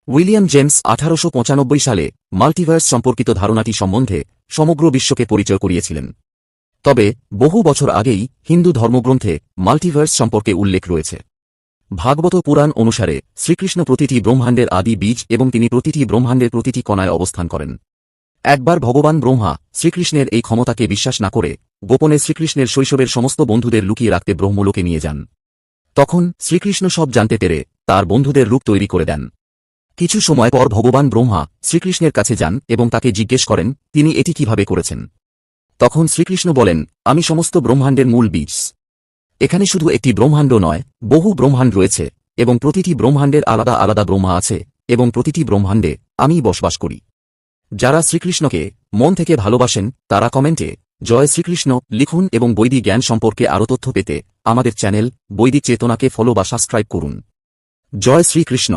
William James 1895 সালে multiverse সম্পর্কিত ধারণাটি সম্বন্ধে সমগ্র বিশ্বকে পরিচয় করিয়েছিলেন। তবে বহু বছর আগেই হিন্দু ধর্মগ্রন্থে মাল্টিভার্স সম্পর্কে উল্লেখ রয়েছে। ভাগবত পুরাণ অনুসারে শ্রীকৃষ্ণ প্রতিটি ব্রহ্মাণ্ডের আদি বীজ এবং তিনি প্রতিটি ব্রহ্মাণ্ডের প্রতিটি কণায় অবস্থান করেন। একবার ভগবান ব্রহ্মা শ্রীকৃষ্ণের এই ক্ষমতাকে বিশ্বাস না করে গোপনে শ্রীকৃষ্ণের শৈশবের সমস্ত বন্ধুদের লুকিয়ে রাখতে ব্রহ্মলোকে নিয়ে যান। তখন শ্রীকৃষ্ণ সব জানতে পেরে তার বন্ধুদের রূপ তৈরি করে দেন। কিছু সময় পর ভগবান ব্রহ্মা শ্রীকৃষ্ণের কাছে যান এবং তাকে জিজ্ঞেস করেন তিনি এটি কিভাবে করেছেন। তখন শ্রীকৃষ্ণ বলেন, আমি সমস্ত ব্রহ্মাণ্ডের মূল বীজ। এখানে শুধু একটি ব্রহ্মাণ্ড নয়, বহু ব্রহ্মাণ্ড রয়েছে এবং প্রতিটি ব্রহ্মাণ্ডের আলাদা আলাদা ব্রহ্মা আছে এবং প্রতিটি ব্রহ্মাণ্ডে আমিই বসবাস করি। যারা শ্রীকৃষ্ণকে মন থেকে ভালোবাসেন তারা কমেন্টে জয় শ্রীকৃষ্ণ লিখুন এবং বৈদিক জ্ঞান সম্পর্কে আরও তথ্য পেতে আমাদের চ্যানেল বৈদিক চেতনাকে ফলো বা সাবস্ক্রাইব করুন। জয় শ্রীকৃষ্ণ।